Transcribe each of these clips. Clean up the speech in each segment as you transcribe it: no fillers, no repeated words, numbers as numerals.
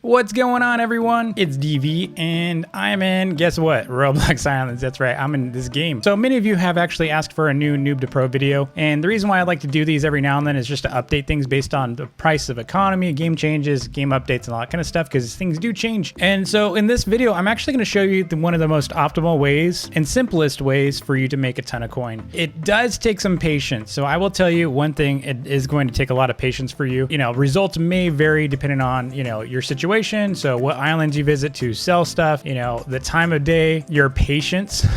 What's going on, everyone? It's DV, and I'm in, guess what? Roblox Islands. That's right, I'm in this game. So many of you have actually asked for a new Noob to Pro video, and the reason why I like to do these every now and then is just to update things based on the price of economy, game changes, game updates, and all that kind of stuff, because things do change. And so in this video, I'm actually going to show you one of the most optimal ways and simplest ways for you to make a ton of coin. It does take some patience, so I will tell you one thing, it is going to take a lot of patience for you. You know, results may vary depending on, you know, your situation. So what islands you visit to sell stuff, you know, the time of day, your patience,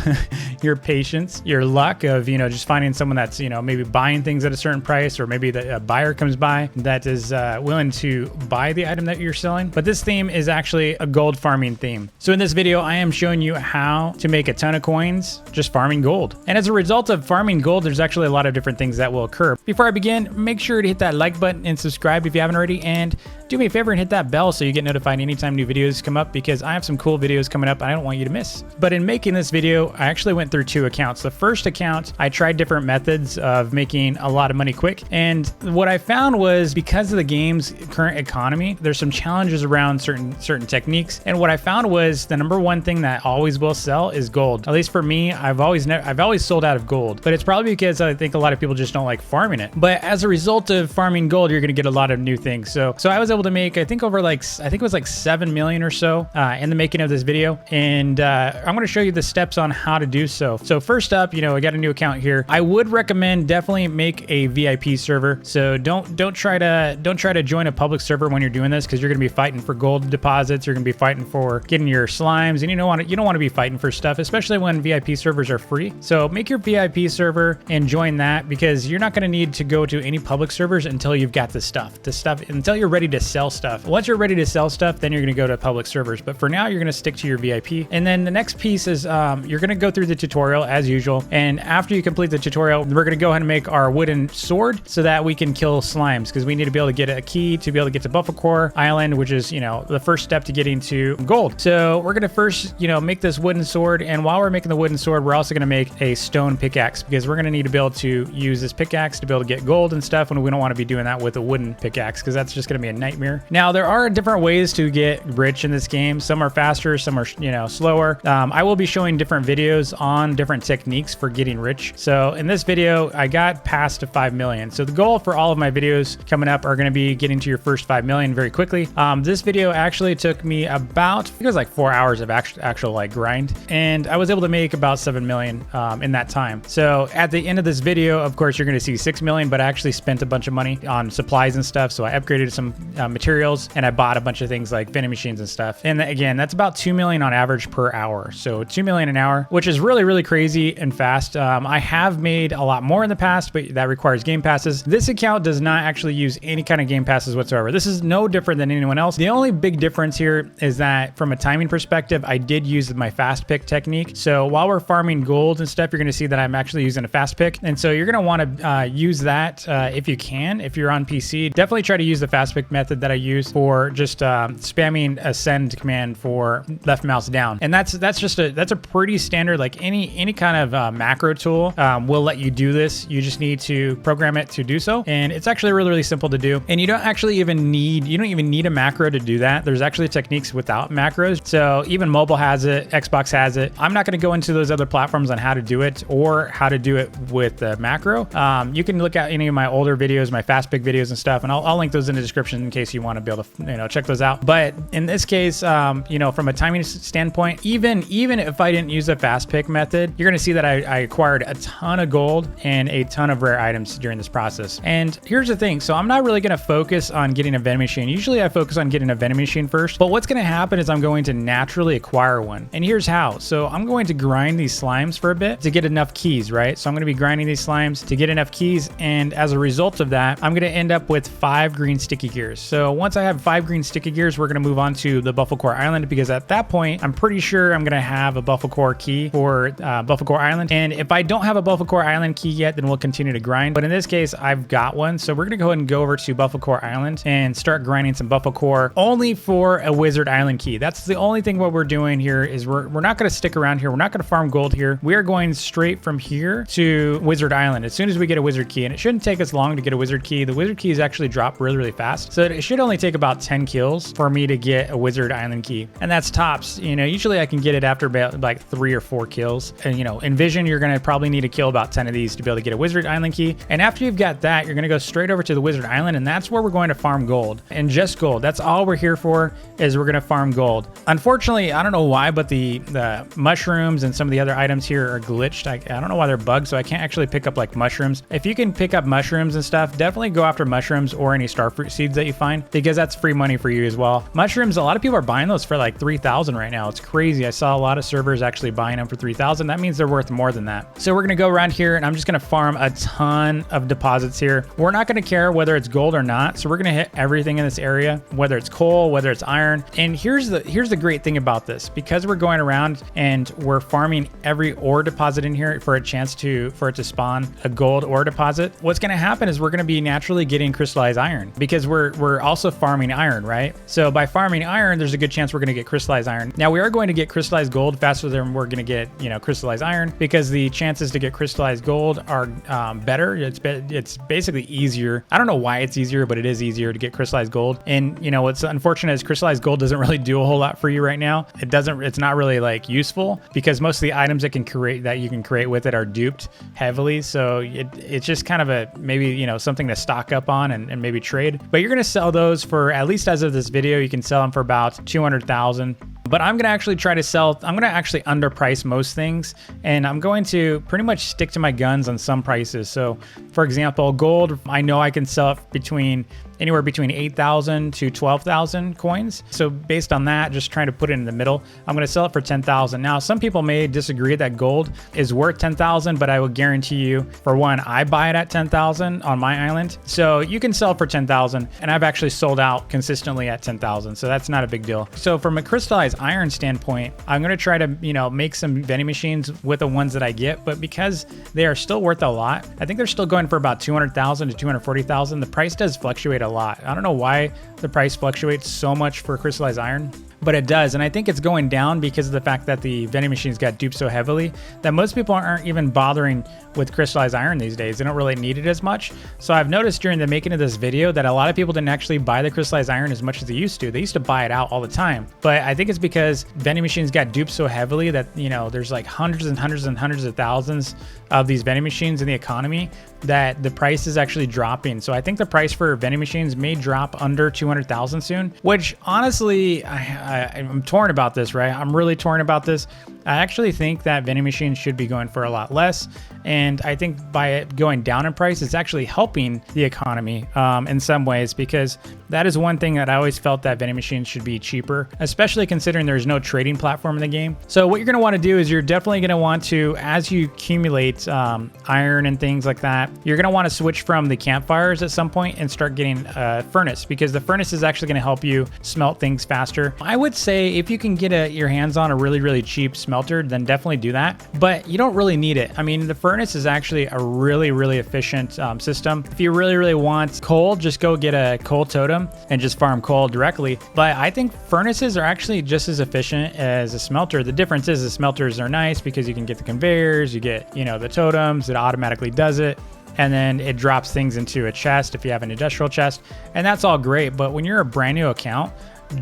your luck of, you know, just finding someone that's, you know, maybe buying things at a certain price, or maybe a buyer comes by that is willing to buy the item that you're selling. But this theme is actually a gold farming theme. So in this video, I am showing you how to make a ton of coins just farming gold. And as a result of farming gold, there's actually a lot of different things that will occur. Before I begin, make sure to hit that like button and subscribe if you haven't already. And do me a favor and hit that bell so you get notified anytime new videos come up, because I have some cool videos coming up I don't want you to miss. But in making this video, I actually went through two accounts. The first account, I tried different methods of making a lot of money quick. And what I found was, because of the game's current economy, there's some challenges around certain techniques. And what I found was the number one thing that always will sell is gold. At least for me, I've always sold out of gold, but it's probably because I think a lot of people just don't like farming it. But as a result of farming gold, you're going to get a lot of new things. So I was able to make, I think it was like 7 million or so in the making of this video. And I'm going to show you the steps on how to do so. So first up, you know, I got a new account here. I would recommend definitely make a VIP server. So don't try to join a public server when you're doing this, because you're going to be fighting for gold deposits. You're going to be fighting for getting your slimes, and you don't want to be fighting for stuff, especially when VIP servers are free. So make your VIP server and join that, because you're not going to need to go to any public servers until you've got the stuff until you're ready to sell stuff. Once you're ready to sell stuff, then you're going to go to public servers. But for now, you're going to stick to your VIP. And then the next piece is you're going to go through the tutorial as usual. And after you complete the tutorial, we're going to go ahead and make our wooden sword so that we can kill slimes, because we need to be able to get a key to be able to get to Bufflecore Island, which is, you know, the first step to getting to gold. So we're going to first, you know, make this wooden sword. And while we're making the wooden sword, we're also going to make a stone pickaxe, because we're going to need to be able to use this pickaxe to be able to get gold and stuff. And we don't want to be doing that with a wooden pickaxe, because that's just going to be a nightmare. Now, there are different ways to get rich in this game. Some are faster, some are, you know, slower. I will be showing different videos on different techniques for getting rich. So in this video, I got past to 5 million. So the goal for all of my videos coming up are going to be getting to your first 5 million very quickly. This video actually took me about, I think it was like 4 hours of actual like grind, and I was able to make about 7 million in that time. So at the end of this video, of course, you're going to see 6 million, but I actually spent a bunch of money on supplies and stuff. So I upgraded some materials, and I bought a bunch of things like vending machines and stuff. And again, that's about 2 million on average per hour. So 2 million an hour, which is really, really crazy and fast. I have made a lot more in the past, but that requires game passes. This account does not actually use any kind of game passes whatsoever. This is no different than anyone else. The only big difference here is that from a timing perspective, I did use my fast pick technique. So while we're farming gold and stuff, you're going to see that I'm actually using a fast pick. And so you're going to want to use that if you can. If you're on PC, definitely try to use the fast pick method that I use for just spamming a send command for left mouse down. And that's a pretty standard, like any kind of macro tool will let you do this. You just need to program it to do so. And it's actually really, really simple to do. And you don't even need a macro to do that. There's actually techniques without macros. So even mobile has it, Xbox has it. I'm not going to go into those other platforms on how to do it or how to do it with the macro. You can look at any of my older videos, my fast pick videos and stuff, and I'll link those in the description in case you want to be able to, you know, check those out. But in this case, you know, from a timing standpoint, even if I didn't use the fast pick method, you're going to see that I acquired a ton of gold and a ton of rare items during this process. And here's the thing. So I'm not really going to focus on getting a vending machine. Usually I focus on getting a vending machine first, but what's going to happen is I'm going to naturally acquire one. And here's how. So I'm going to grind these slimes for a bit to get enough keys, right? So I'm going to be grinding these slimes to get enough keys. And as a result of that, I'm going to end up with 5 green sticky gears. So once I have 5 green sticky gears, we're going to move on to the Bufflecore Island, because at that point, I'm pretty sure I'm going to have a Bufflecore key for Bufflecore Island. And if I don't have a Bufflecore Island key yet, then we'll continue to grind. But in this case, I've got one. So we're going to go ahead and go over to Bufflecore Island and start grinding some Bufflecore only for a Wizard Island key. That's the only thing what we're doing here is we're not going to stick around here. We're not going to farm gold here. We are going straight from here to Wizard Island as soon as we get a wizard key. And it shouldn't take us long to get a wizard key. The wizard keys actually drop really, really fast. So it should only take about 10 kills for me to get a wizard island key. And that's tops. You know, usually I can get it after about like 3 or 4 kills. And you know, in Vision, you're gonna probably need to kill about 10 of these to be able to get a wizard island key. And after you've got that, you're gonna go straight over to the wizard island, and that's where we're going to farm gold. And just gold. That's all we're here for, is we're gonna farm gold. Unfortunately, I don't know why, but the mushrooms and some of the other items here are glitched. I don't know why they're bugged, so I can't actually pick up like mushrooms. If you can pick up mushrooms and stuff, definitely go after mushrooms or any starfruit seeds that you find, because that's free money for you as well. Mushrooms, a lot of people are buying those for like 3,000 right now. It's crazy. I saw a lot of servers actually buying them for 3,000. That means they're worth more than that. So we're gonna go around here and I'm just gonna farm a ton of deposits here. We're not gonna care whether it's gold or not. So we're gonna hit everything in this area, whether it's coal, whether it's iron. And here's the great thing about this, because we're going around and we're farming every ore deposit in here for it to spawn a gold ore deposit. What's gonna happen is we're gonna be naturally getting crystallized iron, because we're also farming iron, right? So by farming iron, there's a good chance we're gonna get crystallized iron. Now we are going to get crystallized gold faster than we're gonna get, you know, crystallized iron, because the chances to get crystallized gold are better. It's basically easier. I don't know why it's easier, but it is easier to get crystallized gold. And you know what's unfortunate is crystallized gold doesn't really do a whole lot for you right now. It's not really like useful, because most of the items that you can create with it are duped heavily. So it's just kind of a maybe, you know, something to stock up on and maybe trade. But you're gonna sell those for, at least as of this video, you can sell them for about 200,000. But I'm gonna actually underprice most things, and I'm going to pretty much stick to my guns on some prices. So for example, gold, I know I can sell it anywhere between 8,000 to 12,000 coins. So based on that, just trying to put it in the middle, I'm gonna sell it for 10,000. Now, some people may disagree that gold is worth 10,000, but I will guarantee you, for one, I buy it at 10,000 on my island. So you can sell it for 10,000, and I've actually sold out consistently at 10,000. So that's not a big deal. So from a crystallized iron standpoint, I'm gonna try to, you know, make some vending machines with the ones that I get, but because they are still worth a lot, I think they're still going for about 200,000 to 240,000. The price does fluctuate a lot. I don't know why the price fluctuates so much for crystallized iron, but it does. And I think it's going down because of the fact that the vending machines got duped so heavily that most people aren't even bothering with crystallized iron these days. They don't really need it as much. So I've noticed during the making of this video that a lot of people didn't actually buy the crystallized iron as much as they used to. They used to buy it out all the time. But I think it's because vending machines got duped so heavily that, you know, there's like hundreds and hundreds and hundreds of thousands of these vending machines in the economy that the price is actually dropping. So I think the price for vending machines may drop under 200,000 soon, which honestly, I'm torn about this, right? I'm really torn about this. I actually think that vending machines should be going for a lot less. And I think by it going down in price, it's actually helping the economy in some ways, because that is one thing that I always felt, that vending machines should be cheaper, especially considering there's no trading platform in the game. So what you're gonna wanna do is you're definitely gonna want to, as you accumulate iron and things like that, you're gonna wanna switch from the campfires at some point and start getting a furnace, because the furnace is actually gonna help you smelt things faster. I would say if you can get your hands on a really, really cheap smelter, then definitely do that, but you don't really need it. I mean, the furnace is actually a really, really efficient system. If you really, really want coal, just go get a coal totem and just farm coal directly. But I think furnaces are actually just as efficient as a smelter. The difference is the smelters are nice because you can get the conveyors, you get, you know, the totems, it automatically does it. And then it drops things into a chest if you have an industrial chest, and that's all great. But when you're a brand new account,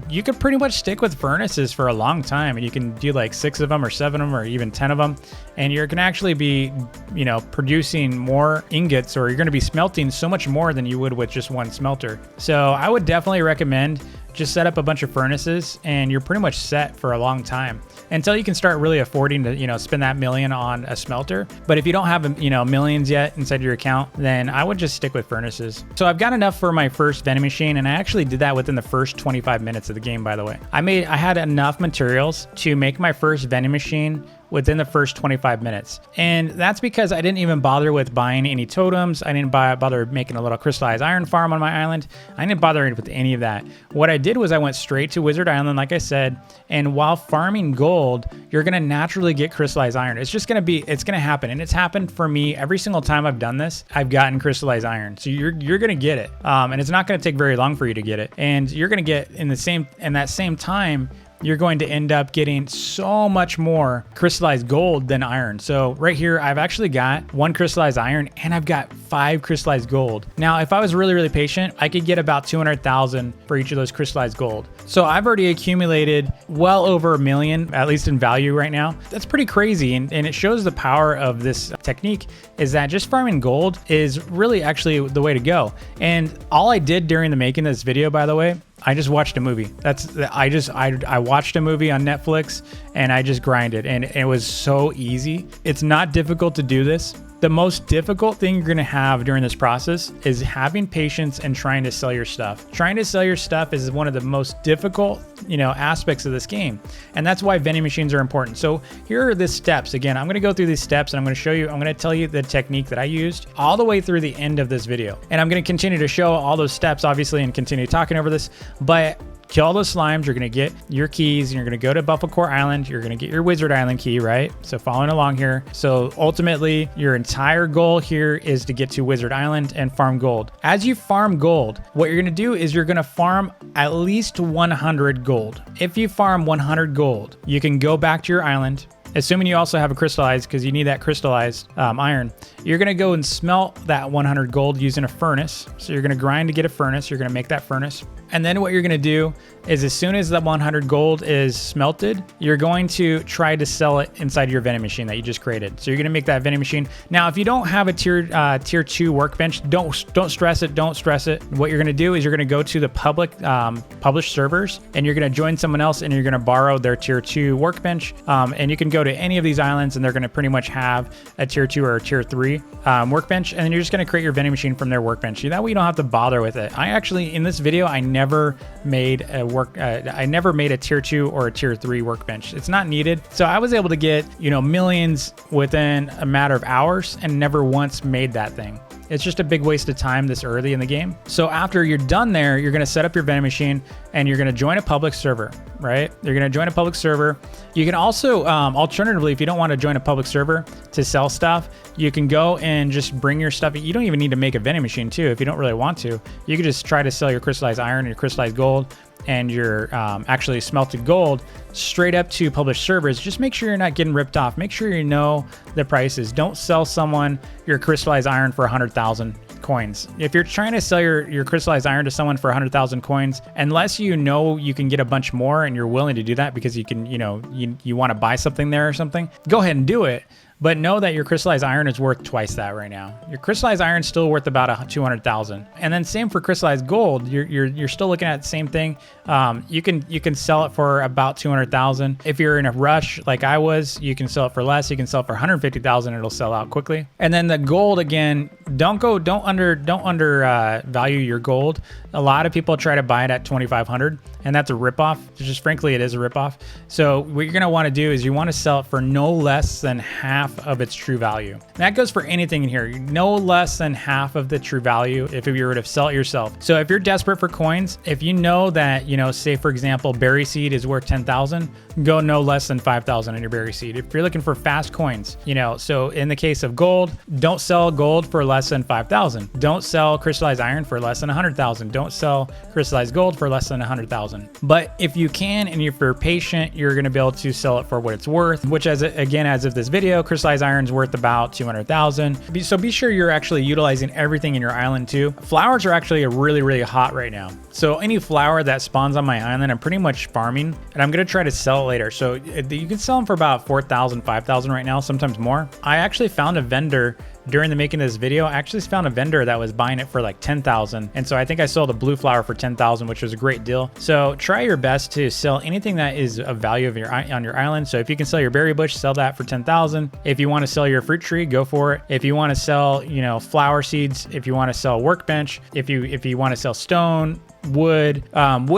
you could pretty much stick with furnaces for a long time, and you can do like 6 of them or 7 of them or even 10 of them, and you're gonna actually be, you know, producing more ingots, or you're gonna be smelting so much more than you would with just one smelter. So I would definitely recommend just set up a bunch of furnaces, and you're pretty much set for a long time until you can start really affording to, you know, spend that million on a smelter. But if you don't have, you know, millions yet inside your account, then I would just stick with furnaces. So I've got enough for my first vending machine, and I actually did that within the first 25 minutes of the game, by the way. I had enough materials to make my first vending machine within the first 25 minutes. And that's because I didn't even bother with buying any totems. I didn't bother making a little crystallized iron farm on my island. I didn't bother with any of that. What I did was I went straight to Wizard Island, like I said, and while farming gold, you're gonna naturally get crystallized iron. It's gonna happen. And it's happened for me every single time I've done this. I've gotten crystallized iron. So you're gonna get it. And it's not gonna take very long for you to get it. And you're gonna get in that same time, you're going to end up getting so much more crystallized gold than iron. So right here, I've actually got 1 crystallized iron, and I've got 5 crystallized gold. Now, if I was really, really patient, I could get about 200,000 for each of those crystallized gold. So I've already accumulated well over 1 million, at least in value right now. That's pretty crazy. And it shows the power of this technique is that just farming gold is really actually the way to go. And all I did during the making of this video, by the way, I just watched a movie. I watched a movie on Netflix and I just grinded, and it was so easy. It's not difficult to do this. The most difficult thing you're gonna have during this process is having patience and trying to sell your stuff. Trying to sell your stuff is one of the most difficult, aspects of this game. And that's why vending machines are important. So here are the steps. Again, I'm gonna go through these steps and I'm gonna tell you the technique that I used all the way through the end of this video. And I'm gonna continue to show all those steps, obviously, and continue talking over this, but kill all those slimes, you're gonna get your keys, and you're gonna go to Buffalo Core Island, you're gonna get your Wizard Island key, right? So following along here. So ultimately, your entire goal here is to get to Wizard Island and farm gold. As you farm gold, what you're gonna do is you're gonna farm at least 100 gold. If you farm 100 gold, you can go back to your island, assuming you also have a crystallized, because you need that crystallized iron. You're gonna go and smelt that 100 gold using a furnace. So you're gonna grind to get a furnace, you're gonna make that furnace. And then what you're gonna do is as soon as that 100 gold is smelted, you're going to try to sell it inside your vending machine that you just created. So you're gonna make that vending machine. Now, if you don't have a tier 2 workbench, don't stress it, don't stress it. What you're gonna do is you're gonna go to the public published servers, and you're gonna join someone else, and you're gonna borrow their tier 2 workbench. And you can go to any of these islands, and they're gonna pretty much have a tier 2 or a tier 3 workbench, and then you're just gonna create your vending machine from their workbench. That way you don't have to bother with it. I actually, in this video, I never made a tier 2 or a tier 3 workbench. It's not needed. So I was able to get, millions within a matter of hours and never once made that thing. It's just a big waste of time this early in the game. So after you're done there, you're gonna set up your vending machine and you're gonna join a public server, right? You're gonna join a public server. You can also, alternatively, if you don't wanna join a public server to sell stuff, you can go and just bring your stuff. You don't even need to make a vending machine too if you don't really want to. You can just try to sell your crystallized iron and your crystallized gold and your actually smelted gold straight up to published servers. Just make sure you're not getting ripped off. Make sure you know the prices. Don't sell someone your crystallized iron for 100,000 coins. If you're trying to sell your crystallized iron to someone for 100,000 coins, unless you know you can get a bunch more and you're willing to do that because you can, you want to buy something there or something, go ahead and do it. But know that your crystallized iron is worth twice that right now. Your crystallized iron is still worth about 200,000. And then same for crystallized gold. You're still looking at the same thing. You can sell it for about 200,000. If you're in a rush like I was, you can sell it for less. You can sell it for 150,000. It'll sell out quickly. And then the gold, again, don't undervalue your gold. A lot of people try to buy it at 2,500, and that's a ripoff. Just frankly, it is a ripoff. So what you're gonna want to do is you want to sell it for no less than half of its true value. And that goes for anything in here. No less than half of the true value if you were to sell it yourself. So if you're desperate for coins, if you know that, say for example, berry seed is worth 10,000, go no less than 5,000 in your berry seed. If you're looking for fast coins, so in the case of gold, don't sell gold for less than 5,000. Don't sell crystallized iron for less than 100,000. Don't sell crystallized gold for less than 100,000. But if you can, and if you're patient, you're going to be able to sell it for what it's worth, which as of this video, crystallized iron is worth about 200,000. So be sure you're actually utilizing everything in your island too. Flowers are actually really, really hot right now. So any flower that spawns on my island, I'm pretty much farming, and I'm going to try to sell it later. So you can sell them for about 4,000, 5,000 right now, sometimes more. I actually found a vendor during the making of this video. I actually found a vendor that was buying it for like 10,000. And so I think I sold a blue flower for 10,000, which was a great deal. So try your best to sell anything that is of value on your island. So if you can sell your berry bush, sell that for 10,000. If you want to sell your fruit tree, go for it. If you want to sell, flower seeds, if you want to sell workbench, if you want to sell stone, wood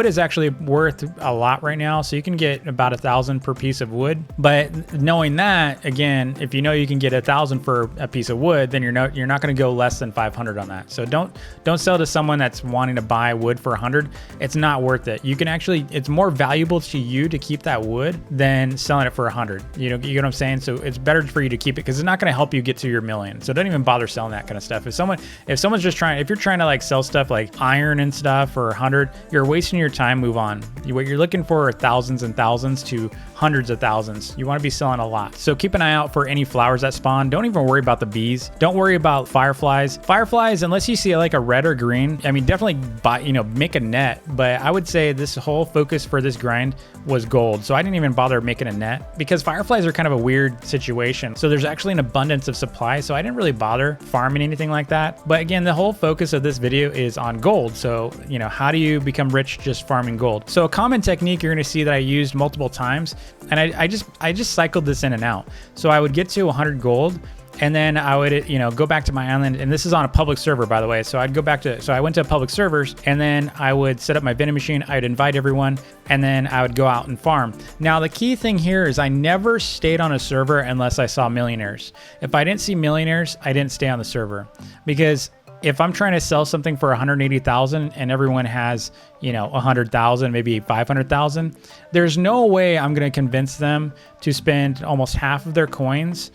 is actually worth a lot right now, so you can get about 1,000 per piece of wood. But knowing that, again, if you know you can get 1,000 for a piece of wood, then you're not going to go less than 500 on that. So don't sell to someone that's wanting to buy wood for 100. It's not worth it. You can actually, it's more valuable to you to keep that wood than selling it for 100. You get what I'm saying? So it's better for you to keep it because it's not going to help you get to your million. So don't even bother selling that kind of stuff. If you're trying to like sell stuff like iron and stuff for 100, you're wasting your time. Move on. What you're looking for are thousands and thousands to hundreds of thousands. You want to be selling a lot. So keep an eye out for any flowers that spawn. Don't even worry about the bees. Don't worry about fireflies. Fireflies, unless you see like a red or green, I mean, definitely buy, make a net. But I would say this whole focus for this grind was gold. So I didn't even bother making a net because fireflies are kind of a weird situation. So there's actually an abundance of supply. So I didn't really bother farming anything like that. But again, the whole focus of this video is on gold. So, how do you become rich just farming gold? So a common technique you're going to see that I used multiple times, and I just cycled this in and out. So I would get to 100 gold, and then I would, go back to my island. And this is on a public server, by the way. So I went to public servers, and then I would set up my vending machine. I would invite everyone, and then I would go out and farm. Now, the key thing here is I never stayed on a server unless I saw millionaires. If I didn't see millionaires, I didn't stay on the server, because if I'm trying to sell something for 180,000 and everyone has, 100,000, maybe 500,000, there's no way I'm going to convince them to spend almost half of their coins,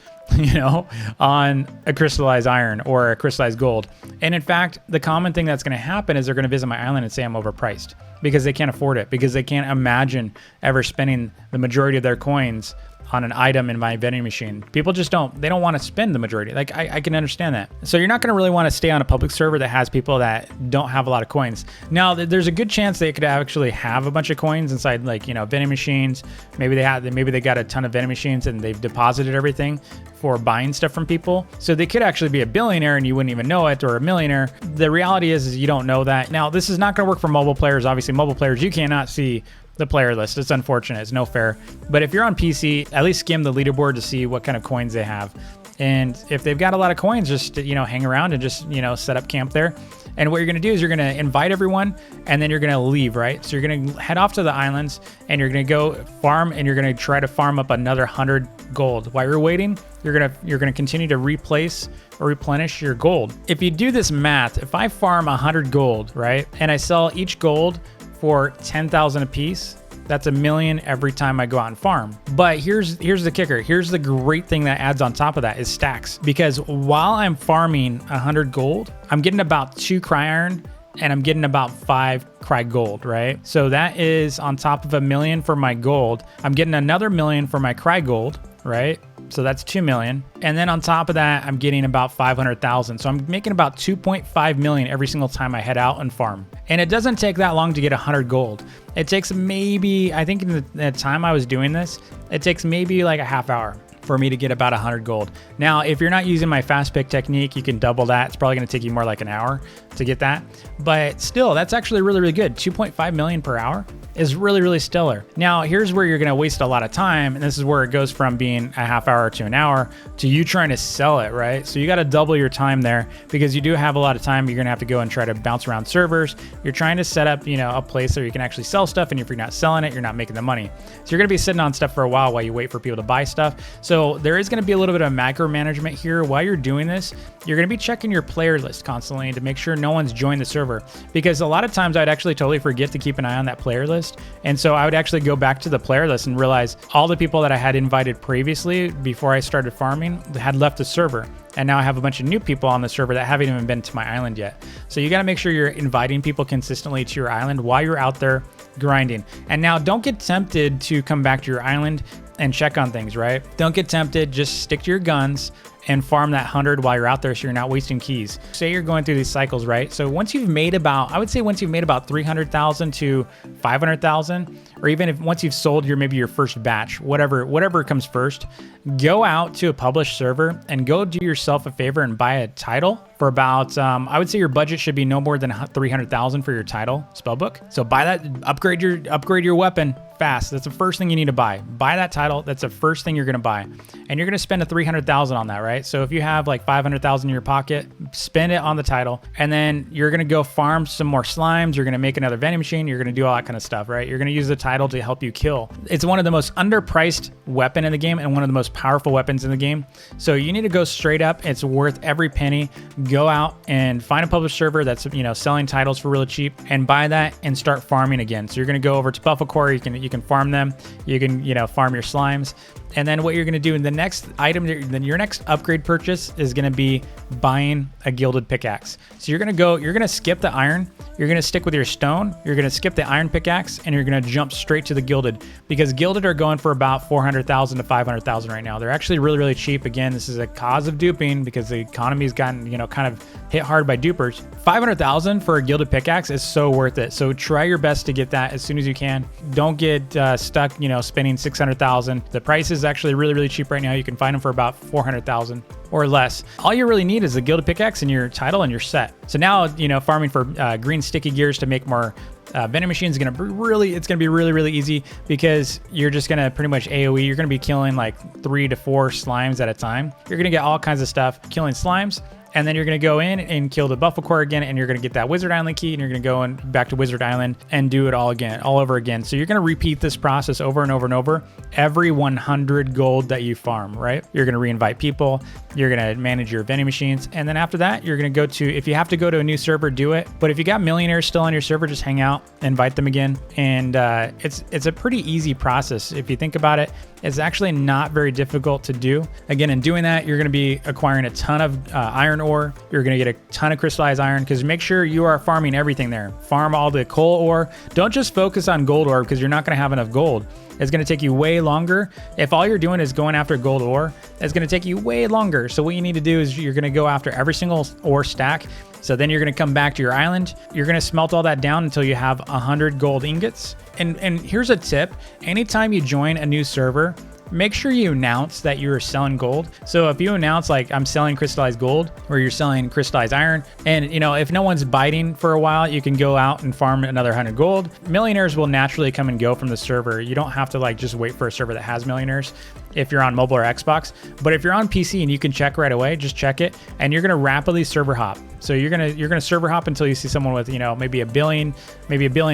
on a crystallized iron or a crystallized gold. And in fact, the common thing that's going to happen is they're going to visit my island and say I'm overpriced because they can't afford it, because they can't imagine ever spending the majority of their coins on an item in my vending machine. People just don't want to spend the majority. Like I can understand that. So you're not going to really want to stay on a public server that has people that don't have a lot of coins. Now there's a good chance they could actually have a bunch of coins inside, like, vending machines. Maybe they got a ton of vending machines and they've deposited everything for buying stuff from people. So they could actually be a billionaire and you wouldn't even know it, or a millionaire. The reality is you don't know that. Now this is not going to work for mobile players. Obviously mobile players, you cannot see the player list. It's unfortunate. It's no fair. But if you're on PC, at least skim the leaderboard to see what kind of coins they have. And if they've got a lot of coins, just, hang around and just, set up camp there. And what you're going to do is you're going to invite everyone, and then you're going to leave, right? So you're going to head off to the islands, and you're going to go farm, and you're going to try to farm up another 100 gold. While you're waiting, you're going to continue to replace or replenish your gold. If you do this math, if I farm 100 gold, right, and I sell each gold for 10,000 a piece, that's $1 million every time I go out and farm. But here's the kicker. Here's the great thing that adds on top of that is stacks. Because while I'm farming 100 gold, I'm getting about 2 cry iron and I'm getting about 5 cry gold, right? So that is on top of $1 million for my gold. I'm getting another $1 million for my cry gold, right? So that's 2 million. And then on top of that, I'm getting about 500,000. So I'm making about 2.5 million every single time I head out and farm. And it doesn't take that long to get 100 gold. It takes maybe, I think in the time I was doing this, it takes maybe like a half hour for me to get about 100 gold. Now, if you're not using my fast pick technique, you can double that. It's probably going to take you more like an hour to get that. But still, that's actually really, really good. 2.5 million per hour is really, really stellar. Now, here's where you're going to waste a lot of time. And this is where it goes from being a half hour to an hour to you trying to sell it, right? So you got to double your time there because you do have a lot of time. You're going to have to go and try to bounce around servers. You're trying to set up, a place where you can actually sell stuff. And if you're not selling it, you're not making the money. So you're going to be sitting on stuff for a while you wait for people to buy stuff. So there is going to be a little bit of macro management here. While you're doing this, you're going to be checking your player list constantly to make sure no one's joined the server, because a lot of times I'd actually totally forget to keep an eye on that player list. And so I would actually go back to the player list and realize all the people that I had invited previously before I started farming had left the server. And now I have a bunch of new people on the server that haven't even been to my island yet. So you got to make sure you're inviting people consistently to your island while you're out there grinding. And now don't get tempted to come back to your island and check on things, right? Don't get tempted. Just stick to your guns and farm that 100 while you're out there so you're not wasting keys. Say you're going through these cycles, right? So once you've made about, I would say once you've made about 300,000 to 500,000, or even if once you've sold maybe your first batch, whatever comes first, go out to a published server and go do yourself a favor and buy a title for about, I would say your budget should be no more than 300,000 for your title spellbook. So buy that, upgrade your weapon fast. That's the first thing you need to buy. Buy that title. That's the first thing you're going to buy. And you're going to spend 300,000 on that, right? So if you have like 500,000 in your pocket, spend it on the title. And then you're going to go farm some more slimes. You're going to make another vending machine. You're going to do all that kind of stuff, right? You're going to use the title to help you kill. It's one of the most underpriced weapon in the game and one of the most powerful weapons in the game. So you need to go straight up. It's worth every penny. Go out and find a published server that's, selling titles for really cheap and buy that and start farming again. So you're going to go over to Buffalo Core. You can farm them. You can, farm your slimes. And then what you're going to do in the next item, then your next upgrade purchase is going to be buying a gilded pickaxe. So you're going to skip the iron. You're you're going to stick with your stone, you're going to skip the iron pickaxe, and you're going to jump straight to the gilded, because gilded are going for about 400,000 to 500,000 right now. They're actually really, really cheap. Again, this is a cause of duping because the economy's gotten, you know, kind of hit hard by dupers. 500,000 for a gilded pickaxe is so worth it. So try your best to get that as soon as you can. Don't get stuck, you know, spending 600,000. The price is actually really, really cheap right now. You can find them for about 400,000 or less. All you really need is a gilded pickaxe and your title and you're set. So now, you know, farming for green sticky gears to make more vending machines is gonna be really, it's gonna be really, really easy, because you're just gonna pretty much AoE. You're gonna be killing like 3 to 4 slimes at a time. You're gonna get all kinds of stuff killing slimes. And then you're going to go in and kill the buffalo core again, and you're going to get that Wizard Island key, and you're going to go back to Wizard Island and do it all over again. So you're going to repeat this process over and over and over every 100 gold that you farm, right? You're going to reinvite people. You're going to manage your vending machines. And then after that, you're going to go to, if you have to go to a new server, do it. But if you got millionaires still on your server, just hang out, invite them again. And it's a pretty easy process. If you think about it, it's actually not very difficult to do. Again, in doing that, you're going to be acquiring a ton of iron ore. You're going to get a ton of crystallized iron, because make sure you are farming everything there. Farm all the coal ore. Don't just focus on gold ore, because you're not going to have enough gold. It's going to take you way longer. If all you're doing is going after gold ore, it's going to take you way longer. So what you need to do is you're going to go after every single ore stack. So then you're going to come back to your island. You're going to smelt all that down until you have 100 gold ingots. And here's a tip. Anytime you join a new server, make sure you announce that you're selling gold. So if you announce like, I'm selling crystallized gold, or you're selling crystallized iron, and you know, if no one's biting for a while, you can go out and farm another 100 gold. Millionaires will naturally come and go from the server. You don't have to like just wait for a server that has millionaires if you're on mobile or Xbox. But if you're on PC and you can check right away, just check it, and you're gonna rapidly server hop. So you're gonna server hop until you see someone with, you know, maybe a billion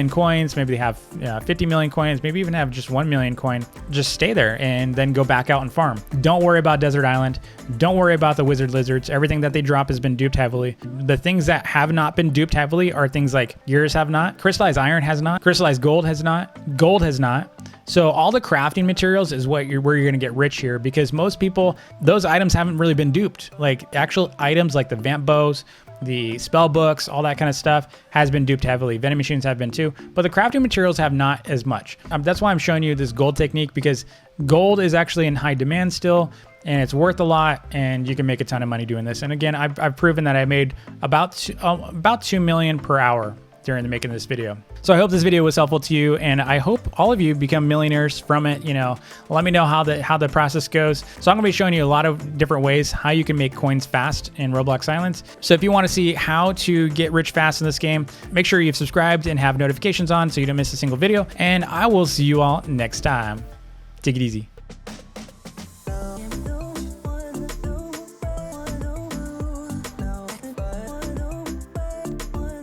coins, maybe they have 50 million coins, maybe even have just 1 million coin. Just stay there and then go back out and farm. Don't worry about Desert Island. Don't worry about the wizard lizards. Everything that they drop has been duped heavily. The things that have not been duped heavily are things like gears have not, crystallized iron has not, crystallized gold has not, gold has not. So all the crafting materials is where you're going to get rich here, because most people, those items haven't really been duped. Like actual items like the vamp bows, the spell books, all that kind of stuff has been duped heavily. Vending machines have been too, but the crafting materials have not as much. That's why I'm showing you this gold technique, because gold is actually in high demand still, and it's worth a lot, and you can make a ton of money doing this. And again, I've proven that I made about 2 million per hour during the making of this video. So I hope this video was helpful to you, and I hope all of you become millionaires from it. You know, let me know how the process goes. So I'm gonna be showing you a lot of different ways how you can make coins fast in Roblox Islands. So if you want to see how to get rich fast in this game, make sure you've subscribed and have notifications on so you don't miss a single video, and I will see you all next time. Take it easy.